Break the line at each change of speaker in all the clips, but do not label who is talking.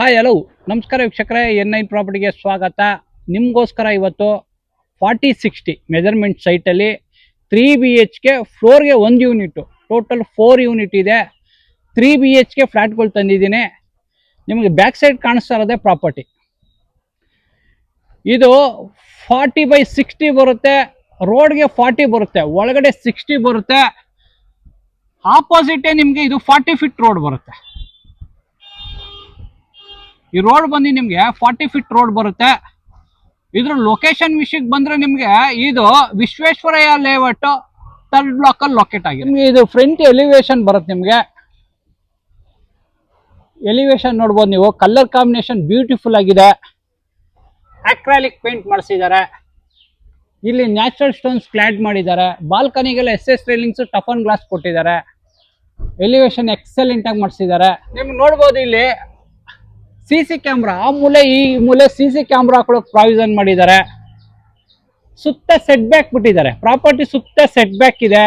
Hi hello ನಮಸ್ಕಾರ ವೀಕ್ಷಕರೇ, N9 ಪ್ರಾಪರ್ಟಿಗೆ ಸ್ವಾಗತ. ನಿಮಗೋಸ್ಕರ ಇವತ್ತು 40-60 ಮೆಜರ್ಮೆಂಟ್ ಸೈಟಲ್ಲಿ 3 BHK ಫ್ಲೋರ್ಗೆ 1 ಯೂನಿಟ್, ಟೋಟಲ್ 4 ಯೂನಿಟ್ ಇದೆ. 3 BHK ಫ್ಲ್ಯಾಟ್ಗಳು ತಂದಿದ್ದೀನಿ. ನಿಮಗೆ ಬ್ಯಾಕ್ ಸೈಡ್ ಕಾಣಿಸ್ತಾ ಇರೋದೇ ಪ್ರಾಪರ್ಟಿ. ಇದು 40/60 ಬರುತ್ತೆ, ರೋಡ್ಗೆ 40 ಬರುತ್ತೆ, ಒಳಗಡೆ 60 ಬರುತ್ತೆ. ಆಪೋಸಿಟೇ ನಿಮಗೆ ಇದು 40 ಫೀಟ್ ರೋಡ್ ಬರುತ್ತೆ. ಈ ರೋಡ್ ಬಂದು ನಿಮಗೆ 40 ಫೀಟ್ ರೋಡ್ ಬರುತ್ತೆ. ಇದ್ರ ಲೊಕೇಶನ್ ವಿಷಯಕ್ಕೆ ಬಂದ್ರೆ ನಿಮಗೆ ಇದು ವಿಶ್ವೇಶ್ವರಯ್ಯ ಲೇಔಟ್ 3rd ಬ್ಲಾಕ್ ಅಲ್ಲಿ ಲೊಕೇಟ್ ಆಗಿದೆ. ನಿಮಗೆ ಇದು ಫ್ರಂಟ್ ಎಲಿವೇಶನ್ ಬರುತ್ತೆ. ನಿಮಗೆ ಎಲಿವೇಶನ್ ನೋಡ್ಬೋದು ನೀವು. ಕಲರ್ ಕಾಂಬಿನೇಷನ್ ಬ್ಯೂಟಿಫುಲ್ ಆಗಿದೆ. ಅಕ್ರಾಲಿಕ್ ಪೇಂಟ್ ಮಾಡಿಸಿದ್ದಾರೆ. ಇಲ್ಲಿ ನ್ಯಾಚುರಲ್ ಸ್ಟೋನ್ಸ್ ಕ್ಲಾಡ್ ಮಾಡಿದ್ದಾರೆ. ಬಾಲ್ಕನಿಗೆಲ್ಲ SS ರೈಲಿಂಗ್ಸ್, ಟಫನ್ ಗ್ಲಾಸ್ ಕೊಟ್ಟಿದ್ದಾರೆ. ಎಲಿವೇಶನ್ ಎಕ್ಸಲೆಂಟ್ ಆಗಿ ಮಾಡಿಸಿದ್ದಾರೆ. ನಿಮ್ಗೆ ನೋಡ್ಬೋದು ಇಲ್ಲಿ CC ಕ್ಯಾಮ್ರಾ, ಆ ಮೂಲೆ ಈ ಮೂಲೆ CC ಕ್ಯಾಮ್ರಾ ಹಾಕೊಳ್ಳೋಕೆ ಪ್ರಾವಿಷನ್ ಮಾಡಿದ್ದಾರೆ. ಸುತ್ತ ಸೆಟ್ ಬ್ಯಾಕ್ ಬಿಟ್ಟಿದ್ದಾರೆ. ಪ್ರಾಪರ್ಟಿ ಸುತ್ತ ಸೆಟ್ ಬ್ಯಾಕ್ ಇದೆ.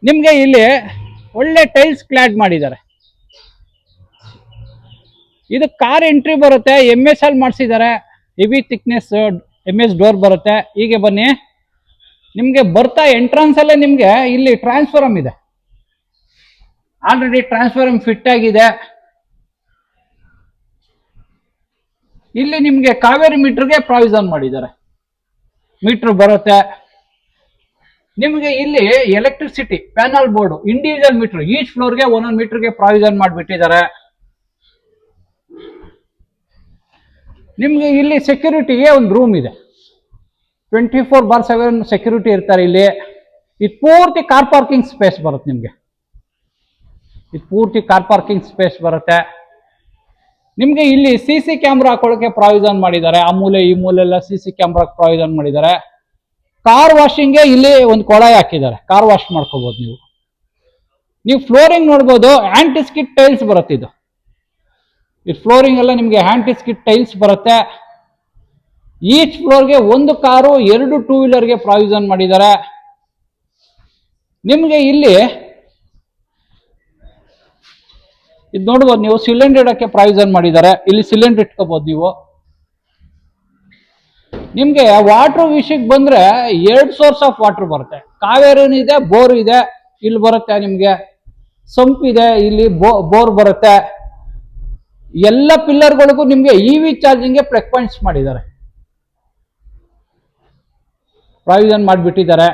ನಿಮ್ಗೆ ಇಲ್ಲಿ ಒಳ್ಳೆ ಟೈಲ್ಸ್ ಕ್ಲಾಡ್ ಮಾಡಿದ್ದಾರೆ. ಇದು ಕಾರ್ ಎಂಟ್ರಿ ಬರುತ್ತೆ. MS ಅಲ್ಲಿ ಮಾಡಿಸಿದ್ದಾರೆ. ಹೆವಿ ಥಿಕ್ನೆಸ್ MS ಡೋರ್ ಬರುತ್ತೆ. ಹೀಗೆ ಬನ್ನಿ. ನಿಮ್ಗೆ ಬರ್ತಾ ಎಂಟ್ರನ್ಸ್ ಅಲ್ಲೇ ನಿಮ್ಗೆ ಇಲ್ಲಿ ಟ್ರಾನ್ಸ್ಫಾರ್ಮ್ ಇದೆ. ಆಲ್ರೆಡಿ ಟ್ರಾನ್ಸ್ಫಾರ್ಮ್ ಫಿಟ್ ಆಗಿದೆ. ಇಲ್ಲಿ ನಿಮ್ಗೆ ಕಾವೇರಿ ಮೀಟರ್ಗೆ ಪ್ರಾವಿಷನ್ ಮಾಡಿದ್ದಾರೆ. ಮೀಟರ್ ಬರುತ್ತೆ. ನಿಮ್ಗೆ ಇಲ್ಲಿ electricity panel board, individual meter, each ಫ್ಲೋರ್ಗೆ ಒಂದೊಂದು ಮೀಟರ್ಗೆ ಪ್ರಾವಿಷನ್ ಮಾಡಿಬಿಟ್ಟಿದ್ದಾರೆ. ನಿಮ್ಗೆ ಇಲ್ಲಿ ಸೆಕ್ಯೂರಿಟಿಗೆ ಒಂದು ರೂಮ್ ಇದೆ. 24/7 ಸೆಕ್ಯೂರಿಟಿ ಇರ್ತಾರೆ ಇಲ್ಲಿ. ಇದು ಪೂರ್ತಿ ಕಾರ್ ಪಾರ್ಕಿಂಗ್ ಸ್ಪೇಸ್ ಬರುತ್ತೆ. ನಿಮ್ಗೆ ಇದು ಪೂರ್ತಿ ಕಾರ್ ಪಾರ್ಕಿಂಗ್ ಸ್ಪೇಸ್ ಬರುತ್ತೆ. ನಿಮ್ಗೆ ಇಲ್ಲಿ CC ಕ್ಯಾಮ್ರಾ ಹಾಕೊಳ್ಳೋಕೆ ಪ್ರಾವಿಷನ್ ಮಾಡಿದ್ದಾರೆ. ಆ ಮೂಲೆ ಈ ಮೂಲೆಲ್ಲ CC ಕ್ಯಾಮ್ರಾ ಪ್ರಾವಿಷನ್ ಮಾಡಿದ್ದಾರೆ. ಕಾರ್ ವಾಷಿಂಗ್ಗೆ ಇಲ್ಲಿ ಒಂದು ಕೊಳಾಯಿ ಹಾಕಿದ್ದಾರೆ. ಕಾರ್ ವಾಶ್ ಮಾಡ್ಕೋಬಹುದು ನೀವು. ಫ್ಲೋರಿಂಗ್ ನೋಡ್ಬೋದು. ಆಂಟಿಸ್ಕಿಟ್ ಟೈಲ್ಸ್ ಬರುತ್ತೆ. ಇದು ಫ್ಲೋರಿಂಗ್ ಎಲ್ಲ ನಿಮ್ಗೆ ಆಂಟಿಸ್ಕಿಟ್ ಟೈಲ್ಸ್ ಬರುತ್ತೆ. ಈಚ್ ಫ್ಲೋರ್ಗೆ ಒಂದು ಕಾರು, 2 ಟೂ ವೀಲರ್ಗೆ ಪ್ರಾವಿಷನ್ ಮಾಡಿದ್ದಾರೆ. ನಿಮ್ಗೆ ಇಲ್ಲಿ ಇದು ನೋಡ್ಬೋದು ನೀವು. ಸಿಲಿಂಡರ್ ಇಡಕ್ಕೆ ಪ್ರಾವಿಷನ್ ಮಾಡಿದ್ದಾರೆ. ಇಲ್ಲಿ ಸಿಲಿಂಡರ್ ಇಟ್ಕೋಬಹುದು ನೀವು. ನಿಮ್ಗೆ ವಾಟರ್ ವಿಷಯಕ್ಕೆ ಬಂದ್ರೆ 2 ಸೋರ್ಸ್ ಆಫ್ ವಾಟರ್ ಬರುತ್ತೆ. ಕಾವೇರಿನೂ ಇದೆ, ಬೋರ್ ಇದೆ. ಇಲ್ಲಿ ಬರುತ್ತೆ ನಿಮ್ಗೆ ಸಂಪ್ ಇದೆ, ಇಲ್ಲಿ ಬೋರ್ ಬರುತ್ತೆ. ಎಲ್ಲ ಪಿಲ್ಲರ್ಗಳಿಗೂ ನಿಮ್ಗೆ EV ಚಾರ್ಜಿಂಗ್ಗೆ ಪ್ಲಗ್ ಪಾಯಿಂಟ್ಸ್ ಮಾಡಿದ್ದಾರೆ. ಪ್ರಾವಿಷನ್ ಮಾಡಿಬಿಟ್ಟಿದ್ದಾರೆ.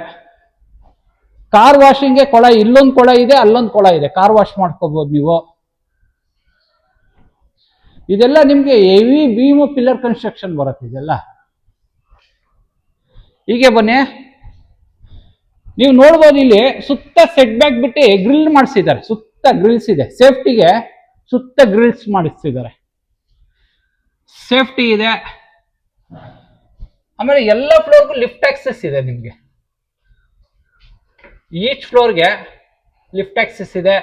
ಕಾರ್ ವಾಷಿಂಗ್ಗೆ ಕೊಳ, ಇಲ್ಲೊಂದು ಕೊಳ ಇದೆ, ಅಲ್ಲೊಂದು ಕೊಳ ಇದೆ. ಕಾರ್ ವಾಶ್ ಮಾಡ್ಕೋಬಹುದು ನೀವು. ಇದೆಲ್ಲ ನಿಮ್ಗೆ ಹೆವಿ ಬೀಮ್ ಪಿಲ್ಲರ್ ಕನ್ಸ್ಟ್ರಕ್ಷನ್ ಬರುತ್ತೆ. ಇದೆಲ್ಲ ಹೀಗೆ ಬನ್ನಿ. ನೀವು ನೋಡ್ಬೋದು ಇಲ್ಲಿ ಸುತ್ತ ಸೆಟ್ ಬ್ಯಾಕ್ ಬಿಟ್ಟು ಗ್ರಿಲ್ ಮಾಡಿಸಿದ್ದಾರೆ. ಸುತ್ತ ಗ್ರಿಲ್ಸ್ ಇದೆ. ಸೇಫ್ಟಿಗೆ ಸುತ್ತ ಗ್ರಿಲ್ಸ್ ಮಾಡಿಸಿದ್ದಾರೆ. ಸೇಫ್ಟಿ ಇದೆ. ಆಮೇಲೆ ಎಲ್ಲ ಫ್ಲೋರ್ಗೂ ಲಿಫ್ಟ್ ಆಕ್ಸೆಸ್ ಇದೆ. ನಿಮ್ಗೆ ಈಚ್ ಫ್ಲೋರ್ಗೆ ಲಿಫ್ಟ್ ಆಕ್ಸೆಸ್ ಇದೆ.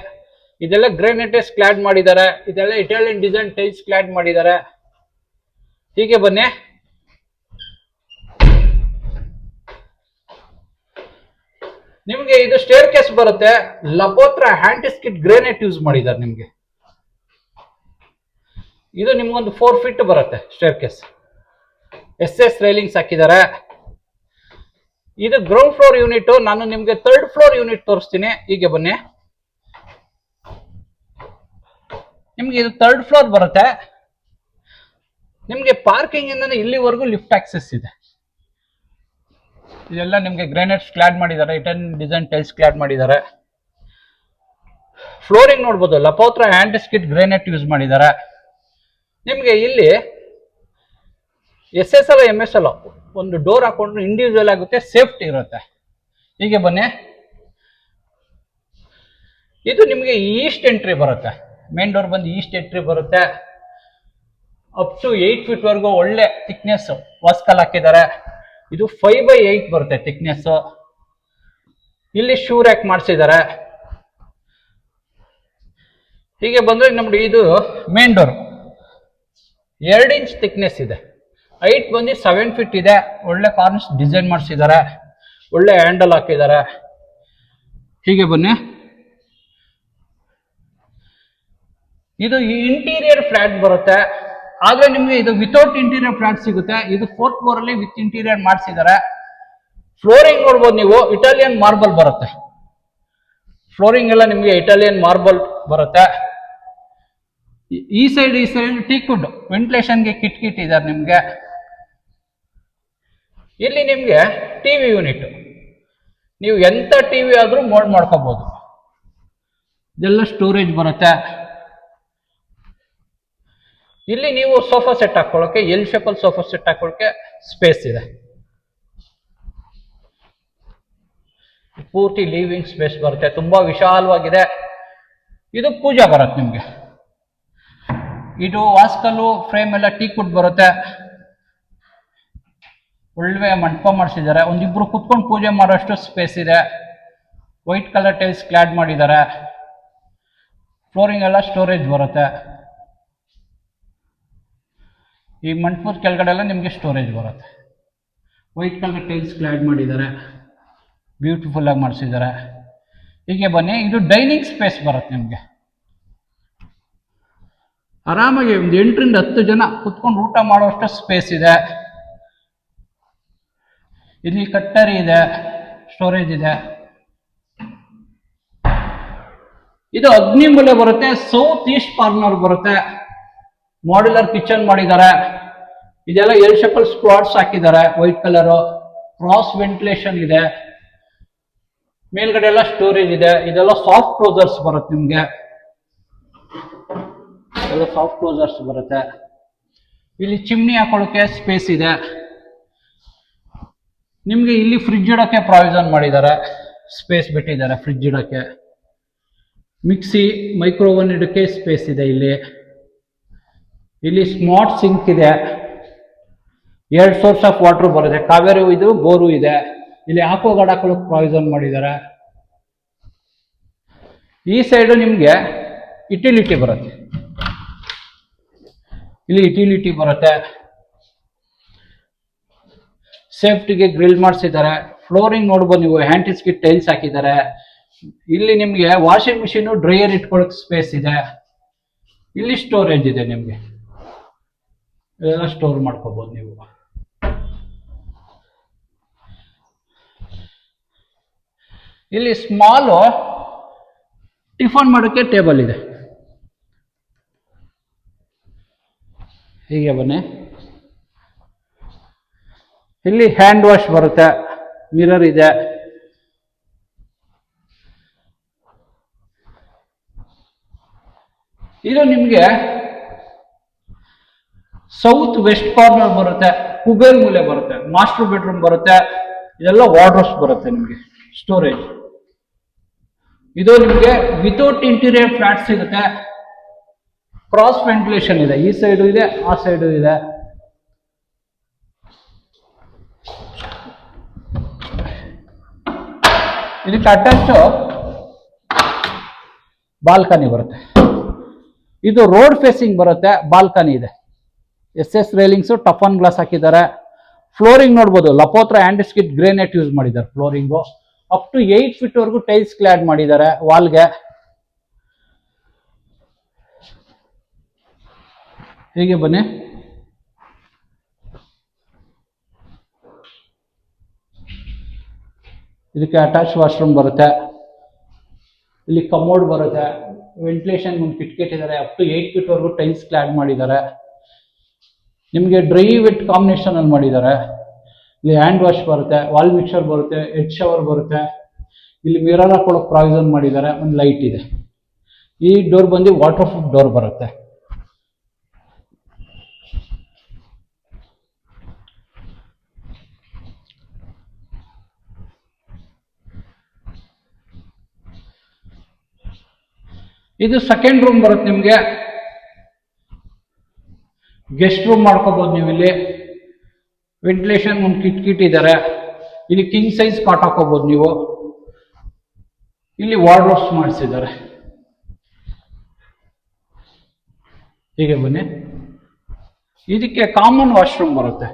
ಇದೆಲ್ಲ ಗ್ರಾನೈಟ್ಸ್ ಕ್ಲಾಡ್ ಮಾಡಿದ್ದಾರೆ. ಇದೆಲ್ಲ ಇಟಾಲಿಯನ್ ಡಿಸೈನ್ ಟೈಲ್ಸ್ ಕ್ಲಾಡ್ ಮಾಡಿದ್ದಾರೆ. ಹೀಗೆ ಬನ್ನಿ. ನಿಮ್ಗೆ ಇದು ಸ್ಟೇರ್ ಕೇಸ್ ಬರುತ್ತೆ. ಲಪೋತ್ರ ಹ್ಯಾಂಟಿಸ್ಕಿಟ್ ಗ್ರಾನೈಟ್ ಯೂಸ್ ಮಾಡಿದ್ದಾರೆ. ನಿಮ್ಗೆ ಇದು ನಿಮ್ಗೊಂದು 4 ಫೀಟ್ ಬರುತ್ತೆ ಸ್ಟೇರ್ ಕೇಸ್. SS ರೈಲಿಂಗ್ಸ್ ಹಾಕಿದ್ದಾರೆ. ಇದು ಗ್ರೌಂಡ್ ಫ್ಲೋರ್ ಯೂನಿಟ್. ನಾನು ನಿಮ್ಗೆ 3rd ಫ್ಲೋರ್ ಯೂನಿಟ್ ತೋರಿಸ್ತೀನಿ. ಹೀಗೆ ಬನ್ನಿ. ನಿಮ್ಗೆ ಇದು 3rd ಫ್ಲೋರ್ ಬರುತ್ತೆ. ನಿಮ್ಗೆ ಪಾರ್ಕಿಂಗ್ ಇಂದ ಇಲ್ಲಿವರೆಗೂ ಲಿಫ್ಟ್ ಆಕ್ಸೆಸ್ ಇದೆ. ಇದೆಲ್ಲ ನಿಮ್ಗೆ ಗ್ರಾನೈಟ್ಸ್ ಕ್ಲಾಡ್ ಮಾಡಿದ್ದಾರೆ. ಇಟಾಲಿಯನ್ ಡಿಸೈನ್ ಟೈಲ್ಸ್ ಕ್ಲಾಡ್ ಮಾಡಿದ್ದಾರೆ. ಫ್ಲೋರಿಂಗ್ ನೋಡ್ಬೋದು. ಲಪೋತ್ರ ಆಂಟಿಸ್ಕಿಟ್ ಗ್ರಾನೈಟ್ ಯೂಸ್ ಮಾಡಿದ್ದಾರೆ. ನಿಮ್ಗೆ ಇಲ್ಲಿ SS ಅಲ್ಲ MS ಅಲ್ಲ ಒಂದು ಡೋರ್ ಹಾಕೊಂಡ್ರೆ ಇಂಡಿವಿಜುವಲ್ ಆಗುತ್ತೆ, ಸೇಫ್ಟಿ ಇರುತ್ತೆ. ಹೀಗೆ ಬನ್ನಿ. ಇದು ನಿಮ್ಗೆ ಈಸ್ಟ್ ಎಂಟ್ರಿ ಬರುತ್ತೆ. ಮೇನ್ ಡೋರ್ ಬಂದು ಈಸ್ಟ್ ಎಂಟ್ರಿ ಬರುತ್ತೆ. ಅಪ್ ಟು 8 ಫೀಟ್ ವರೆಗೂ ಒಳ್ಳೆ ಥಿಕ್ನೆಸ್ ವಾಸ್ಕಲ್ ಹಾಕಿದ್ದಾರೆ. ಇದು 5/8 ಬರುತ್ತೆ ಥಿಕ್ನೆಸ್. ಇಲ್ಲಿ ಶೂ ರ್ಯಾಕ್ ಮಾಡಿಸಿದ್ದಾರೆ. ಹೀಗೆ ಬಂದ್ರೆ ನಮ್ಗೆ ಇದು ಮೇನ್ ಡೋರ್ 2 ಇಂಚ್ ಥಿಕ್ನೆಸ್ ಇದೆ. ಹೈಟ್ ಬಂದು 7 ಫೀಟ್ ಇದೆ. ಒಳ್ಳೆ ಕಾರ್ನರ್ಸ್ ಡಿಸೈನ್ ಮಾಡಿಸಿದ್ದಾರೆ. ಒಳ್ಳೆ ಹ್ಯಾಂಡಲ್ ಹಾಕಿದ್ದಾರೆ. ಹೀಗೆ ಬನ್ನಿ. ಇದು ಇಂಟೀರಿಯರ್ ಫ್ಲಾಟ್ ಬರುತ್ತೆ, ಆದ್ರೆ ನಿಮ್ಗೆ ಇದು ವಿತೌಟ್ ಇಂಟೀರಿಯರ್ ಫ್ಲಾಟ್ ಸಿಗುತ್ತೆ. ಇದು 4th ಫ್ಲೋರ್ ಅಲ್ಲಿ ವಿತ್ ಇಂಟೀರಿಯರ್ ಮಾಡಿಸಿದ್ದಾರೆ. ಫ್ಲೋರಿಂಗ್ ನೋಡ್ಬೋದು ನೀವು, ಇಟಾಲಿಯನ್ ಮಾರ್ಬಲ್ ಬರುತ್ತೆ. ಫ್ಲೋರಿಂಗ್ ಎಲ್ಲ ನಿಮ್ಗೆ ಇಟಾಲಿಯನ್ ಮಾರ್ಬಲ್ ಬರುತ್ತೆ. ಈ ಸೈಡ್ ಟೀಕ್ ವುಡ್ ವೆಂಟಿಲೇಷನ್ಗೆ ಕಿಟ್ ಇದ್ದಾರೆ ನಿಮ್ಗೆ. ಇಲ್ಲಿ ನಿಮ್ಗೆ ಟಿವಿ ಯೂನಿಟ್, ನೀವು ಎಂತ ಟಿವಿ ಆದ್ರೂ ಮೋಲ್ಡ್ ಮಾಡ್ಕೋಬಹುದು. ಇದೆಲ್ಲ ಸ್ಟೋರೇಜ್ ಬರುತ್ತೆ. ಇಲ್ಲಿ ನೀವು ಸೋಫಾ ಸೆಟ್ ಹಾಕೊಳ್ಳೋಕೆ, ಎಲ್ ಶೇಪಲ್ ಸೋಫಾ ಸೆಟ್ ಹಾಕೊಳ್ಳೋಕೆ ಸ್ಪೇಸ್ ಇದೆ. ಪೂರ್ತಿ ಲಿವಿಂಗ್ ಸ್ಪೇಸ್ ಬರುತ್ತೆ, ತುಂಬಾ ವಿಶಾಲವಾಗಿದೆ. ಇದು ಪೂಜಾ ಬರುತ್ತೆ ನಿಮ್ಗೆ. ಇದು ವಾಸ್ಕಲ್ಲು ಫ್ರೇಮ್ ಎಲ್ಲ ಟೀಕ್ ವುಡ್ ಬರುತ್ತೆ. ಒಳ್ಳೆ ಮಂಟಪ ಮಾಡಿಸಿದ್ದಾರೆ. ಒಂದಿಬ್ರು ಕುತ್ಕೊಂಡು ಪೂಜೆ ಮಾಡೋಷ್ಟು ಸ್ಪೇಸ್ ಇದೆ. ವೈಟ್ ಕಲರ್ ಟೈಲ್ಸ್ ಕ್ಲಾಡ್ ಮಾಡಿದ್ದಾರೆ. ಫ್ಲೋರಿಂಗ್ ಎಲ್ಲ ಸ್ಟೋರೇಜ್ ಬರುತ್ತೆ. ಈ ಮಂಟಪದ ಕೆಳಗಡೆ ಎಲ್ಲ ನಿಮಗೆ ಸ್ಟೋರೇಜ್ ಬರುತ್ತೆ. ವೈಟ್ ಕಲರ್ ಟೈಲ್ಸ್ ಕ್ಲಾಡ್ ಮಾಡಿದ್ದಾರೆ, ಬ್ಯೂಟಿಫುಲ್ ಆಗಿ ಮಾಡಿಸಿದ್ದಾರೆ. ಹೀಗೆ ಬನ್ನಿ, ಇದು ಡೈನಿಂಗ್ ಸ್ಪೇಸ್ ಬರುತ್ತೆ ನಿಮಗೆ. ಆರಾಮಾಗಿ ಒಂದು 8 ರಿಂದ 10 ಜನ ಕುತ್ಕೊಂಡು ಊಟ ಮಾಡುವಷ್ಟು ಸ್ಪೇಸ್ ಇದೆ. ಇಲ್ಲಿ ಕಟ್ಟರಿ ಇದೆ, ಸ್ಟೋರೇಜ್ ಇದೆ. ಇದು ಅಗ್ನಿ ಮೂಲೆ ಬರುತ್ತೆ, ಸೌತ್ ಈಸ್ಟ್ ಕಾರ್ನರ್ ಬರುತ್ತೆ. ಮಾಡ್ಯುಲರ್ ಕಿಚನ್ ಮಾಡಿದ್ದಾರೆ. ಇದೆಲ್ಲ ಎಲ್ ಶೇಪಲ್ ಸ್ಕ್ವಾಡ್ಸ್ ಹಾಕಿದ್ದಾರೆ, ವೈಟ್ ಕಲರ್. ಕ್ರಾಸ್ ವೆಂಟಿಲೇಷನ್ ಇದೆ. ಮೇಲ್ಗಡೆ ಎಲ್ಲ ಸ್ಟೋರೇಜ್ ಇದೆ. ಇದೆಲ್ಲ ಸಾಫ್ಟ್ ಕ್ಲೋಸರ್ಸ್ ಬರುತ್ತೆ ನಿಮ್ಗೆ. ಎಲ್ಲ ಸಾಫ್ಟ್ ಕ್ಲೋಸರ್ಸ್ ಬರುತ್ತೆ. ಇಲ್ಲಿ ಚಿಮ್ನಿ ಹಾಕೊಳ್ಳೋಕೆ ಸ್ಪೇಸ್ ಇದೆ ನಿಮ್ಗೆ. ಇಲ್ಲಿ ಫ್ರಿಡ್ಜ್ ಇಡೋಕೆ ಪ್ರಾವಿಷನ್ ಮಾಡಿದ್ದಾರೆ, ಸ್ಪೇಸ್ ಬಿಟ್ಟಿದ್ದಾರೆ ಫ್ರಿಡ್ಜ್ ಇಡೋಕೆ. ಮಿಕ್ಸಿ, ಮೈಕ್ರೋವನ್ ಇಡೋಕೆ ಸ್ಪೇಸ್ ಇದೆ ಇಲ್ಲಿ. ಇಲ್ಲಿ ಸ್ಮಾರ್ಟ್ ಸಿಂಕ್ ಇದೆ. 2 ಸೋರ್ಸ್ ಆಫ್ ವಾಟರ್ ಬರುತ್ತೆ, ಕಾವೇರಿ ಇದು, ಬೋರು ಇದೆ. ಇಲ್ಲಿ ಆಕ್ವಾಗಾರ್ಡ್ ಹಾಕೊಳ್ಳೋಕೆ ಪ್ರಾವಿಷನ್ ಮಾಡಿದ್ದಾರೆ. ಈ ಸೈಡು ನಿಮ್ಗೆ ಯುಟಿಲಿಟಿ ಬರುತ್ತೆ. ಇಲ್ಲಿ ಯುಟಿಲಿಟಿ ಬರುತ್ತೆ. ಸೇಫ್ಟಿಗೆ ಗ್ರಿಲ್ ಮಾಡಿಸಿದ್ದಾರೆ. ಫ್ಲೋರಿಂಗ್ ನೋಡ್ಬೋದು ನೀವು, ಹ್ಯಾಂಟಿಸ್ಗೆ ಟೈಲ್ಸ್ ಹಾಕಿದ್ದಾರೆ. ಇಲ್ಲಿ ನಿಮ್ಗೆ ವಾಷಿಂಗ್ ಮಿಷಿನ್, ಡ್ರೈಯರ್ ಇಟ್ಕೊಳ್ಳೋಕೆ ಸ್ಪೇಸ್ ಇದೆ. ಇಲ್ಲಿ ಸ್ಟೋರೇಜ್ ಇದೆ ನಿಮ್ಗೆ, ಇದೆಲ್ಲ ಸ್ಟೋರ್ ಮಾಡ್ಕೋಬಹುದು ನೀವು. ಇಲ್ಲಿ ಸ್ಮಾಲ್ ಟಿಫನ್ ಮಾಡೋಕ್ಕೆ ಟೇಬಲ್ ಇದೆ. ಹೀಗೆ ಬನ್ನಿ, ಇಲ್ಲಿ ಹ್ಯಾಂಡ್ ವಾಶ್ ಬರುತ್ತೆ, ಮಿರರ್ ಇದೆ. ಇದು ನಿಮ್ಗೆ ಸೌತ್ ವೆಸ್ಟ್ ಕಾರ್ನರ್ ಬರುತ್ತೆ, ಕುಬೇರ್ ಮೂಲೆ ಬರುತ್ತೆ, ಮಾಸ್ಟರ್ ಬೆಡ್ರೂಮ್ ಬರುತ್ತೆ. ಇದೆಲ್ಲ ವಾರ್ಡ್ರೋಬ್ಸ್ ಬರುತ್ತೆ ನಿಮ್ಗೆ, ಸ್ಟೋರೇಜ್. ಇದು ನಿಮ್ಗೆ ವಿತೌಟ್ ಇಂಟೀರಿಯರ್ ಫ್ಲಾಟ್ ಸಿಗುತ್ತೆ. ಕ್ರಾಸ್ ವೆಂಟಿಲೇಷನ್ ಇದೆ, ಈ ಸೈಡು ಇದೆ, ಆ ಸೈಡು ಇದೆ. ಇದಕ್ಕೆ ಅಟ್ಯಾಚ್ ಬಾಲ್ಕನಿ ಬರುತ್ತೆ. ಇದು ರೋಡ್ ಫೇಸಿಂಗ್ ಬರುತ್ತೆ, ಬಾಲ್ಕನಿ ಇದೆ. SS ರೇಲಿಂಗ್ಸ್, ಟಫನ್ ಗ್ಲಾಸ್ ಹಾಕಿದ್ದಾರೆ. ಫ್ಲೋರಿಂಗ್ ನೋಡ್ಬೋದು, ಲಪೋತ್ರ ಆಂಟಿಸ್ಕಿಟ್ ಗ್ರೇನೈಟ್ ಯೂಸ್ ಮಾಡಿದ್ದಾರೆ ಫ್ಲೋರಿಂಗು. ಅಪ್ ಟು 8 ಫೀಟ್ ವರೆಗೂ ಟೈಲ್ಸ್ ಕ್ಲಾಡ್ ಮಾಡಿದ್ದಾರೆ ವಾಲ್ಗೆ. ಹೀಗೆ ಬನ್ನಿ, ಇದಕ್ಕೆ ಅಟ್ಯಾಚ್ ವಾಶ್ರೂಮ್ ಬರುತ್ತೆ. ಇಲ್ಲಿ ಕಮೋಡ್ ಬರುತ್ತೆ, ವೆಂಟಿಲೇಷನ್ ಒಂದು ಕಿಟ್ಕಿ ಇಟ್ಟಿದ್ದಾರೆ. ಅಪ್ ಟು 8 ಫೀಟ್ ವರೆಗೂ ಟೈಲ್ಸ್ ಕ್ಲಾಡ್ ಮಾಡಿದ್ದಾರೆ. ನಿಮಗೆ ಡ್ರೈ ವೆಟ್ ಕಾಂಬಿನೇಷನ್ ಅಲ್ಲಿ ಮಾಡಿದ್ದಾರೆ. ಇಲ್ಲಿ ಹ್ಯಾಂಡ್ ವಾಶ್ ಬರುತ್ತೆ, ವಾಲ್ ಮಿಕ್ಸರ್ ಬರುತ್ತೆ, ಹೆಡ್ ಶವರ್ ಬರುತ್ತೆ. ಇಲ್ಲಿ ಮಿರರ್ ಹಾಕೊಳ್ಳೋಕೆ ಪ್ರಾವಿಷನ್ ಮಾಡಿದ್ದಾರೆ. ಒಂದು ಲೈಟ್ ಇದೆ. ಈ ಡೋರ್ ಬಂದು ವಾಟರ್ ಪ್ರೂಫ್ ಡೋರ್ ಬರುತ್ತೆ. ಇದು ಸೆಕೆಂಡ್ ರೂಮ್ ಬರುತ್ತೆ ನಿಮ್ಗೆ. ಗೆಸ್ಟ್ ರೂಮ್ ಮಾಡ್ಕೋಬಹುದು ನೀವು. ಇಲ್ಲಿ ವೆಂಟಿಲೇಷನ್ ಒಂದು ಕಿಟ್ ಇದ್ದಾರೆ. ಇಲ್ಲಿ ಕಿಂಗ್ ಸೈಜ್ ಕಾಟ್ ಹಾಕೋಬಹುದು ನೀವು. ಇಲ್ಲಿ ವಾರ್ಡ್ರೋಬ್ಸ್ ಮಾಡಿಸಿದ್ದಾರೆ. ಹೀಗೆ ಬನ್ನಿ, ಇದಕ್ಕೆ ಕಾಮನ್ ವಾಶ್ರೂಮ್ ಬರುತ್ತೆ.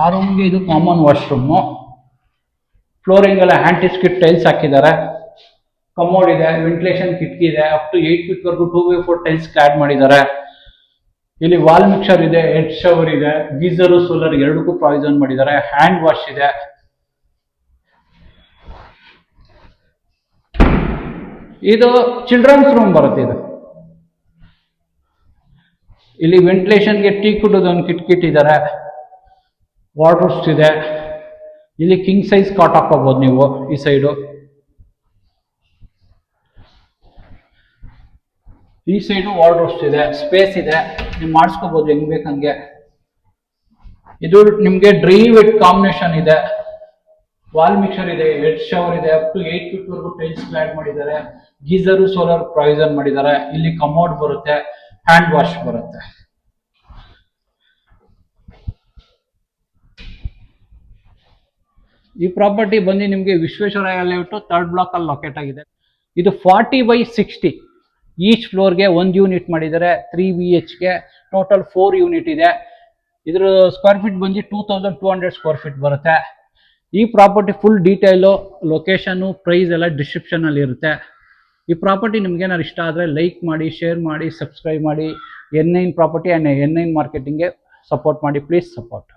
ಆ ರೂಮ್ಗೆ ಇದು ಕಾಮನ್ ವಾಶ್ರೂಮು. ಫ್ಲೋರಿಂಗ್ ಎಲ್ಲ ಆಂಟಿಸ್ಕಿಟ್ ಟೈಲ್ಸ್ ಹಾಕಿದ್ದಾರೆ. ಕಮೋಡ್ ಇದೆ, ವೆಂಟಿಲೇಷನ್ ಕಿಟಕಿ ಇದೆ, ಅಪ್ ಟು 8 ಫೀಟ್ ವರೆಗೂ 2x4 ಟೈಲ್ಸ್ ಕ್ಲಾಡ್ ಮಾಡಿದ್ದಾರೆ. ಇಲ್ಲಿ ವಾಲ್ ಮಿಕ್ಸರ್ ಇದೆ, ಹೆಡ್ ಶವರ್ ಇದೆ, ಗೀಸರು ಸೋಲರ್ ಎರಡಕ್ಕೂ ಪ್ರಾವಿಷನ್ ಮಾಡಿದ್ದಾರೆ. ಹ್ಯಾಂಡ್ ವಾಶ್ ಇದೆ. ಇದು ಚಿಲ್ಡ್ರನ್ಸ್ ರೂಮ್ ಬರುತ್ತೆ. ಇದು ಇಲ್ಲಿ ವೆಂಟಿಲೇಷನ್ಗೆ ಟೀ ಕುಡೋದು ಒಂದು ಕಿಟ್ ಇಟ್ಟಿದ್ದಾರೆ. ವಾರ್ಡ್ರೋಬ್ಸ್ ಇದೆ. ಇಲ್ಲಿ ಕಿಂಗ್ ಸೈಜ್ ಕಾಟ್ ಹಾಕೋಬಹುದು ನೀವು. ಈ ಸೈಡು ವಾರ್ಡ್ರೋಬ್ಸ್ ಇದೆ, ಸ್ಪೇಸ್ ಇದೆ, ನೀವು ಮಾಡಿಸ್ಕೋಬಹುದು ಹೆಂಗ್ ಬೇಕಂಗೆ. ಇದು ನಿಮ್ಗೆ ಡ್ರೈ ವೆಟ್ ಕಾಂಬಿನೇಷನ್ ಇದೆ. ವಾಲ್ ಮಿಕ್ಸರ್ ಇದೆ, ಹೆಡ್ ಶವರ್ ಇದೆ, ಅಪ್ ಟು 8 ಫೀಟ್ ವರೆಗೂ ಟೈಲ್ಸ್ ಕ್ಲಾಡ್ ಮಾಡಿದ್ದಾರೆ. ಗೀಸರು ಸೋಲಾರ್ ಪ್ರಾವಿಷನ್ ಮಾಡಿದ್ದಾರೆ. ಇಲ್ಲಿ ಕಮೋಡ್ ಬರುತ್ತೆ, ಹ್ಯಾಂಡ್ ವಾಶ್ ಬರುತ್ತೆ. ಈ ಪ್ರಾಪರ್ಟಿ ಬಂದು ನಿಮಗೆ ವಿಶ್ವೇಶ್ವರಯ್ಯ ಲೇಔಟ್ 3rd ಬ್ಲಾಕ್ ಅಲ್ಲಿ ಲೊಕೇಟ್ ಆಗಿದೆ. ಇದು 40/60. ಈಚ್ ಫ್ಲೋರ್ಗೆ 1 ಯೂನಿಟ್ ಮಾಡಿದ್ದಾರೆ. 3 BHK, ಟೋಟಲ್ 4 ಯೂನಿಟ್ ಇದೆ. ಇದ್ರ ಸ್ಕ್ವೇರ್ ಫೀಟ್ ಬಂದು 2200 ಸ್ಕ್ವೇರ್ ಫೀಟ್ ಬರುತ್ತೆ. ಈ property full detail, location, price ಎಲ್ಲ ಡಿಸ್ಕ್ರಿಪ್ಷನ್ ಅಲ್ಲಿ ಇರುತ್ತೆ. ಈ ಪ್ರಾಪರ್ಟಿ ನಿಮ್ಗೆ ಏನಾದ್ರು ಇಷ್ಟ ಆದರೆ ಲೈಕ್ ಮಾಡಿ, ಶೇರ್ ಮಾಡಿ, ಸಬ್ಸ್ಕ್ರೈಬ್ ಮಾಡಿ. N9 ಪ್ರಾಪರ್ಟಿ ಆ್ಯಂಡ್ N9 ಮಾರ್ಕೆಟಿಂಗ್ಗೆ ಸಪೋರ್ಟ್ ಮಾಡಿ. Please support.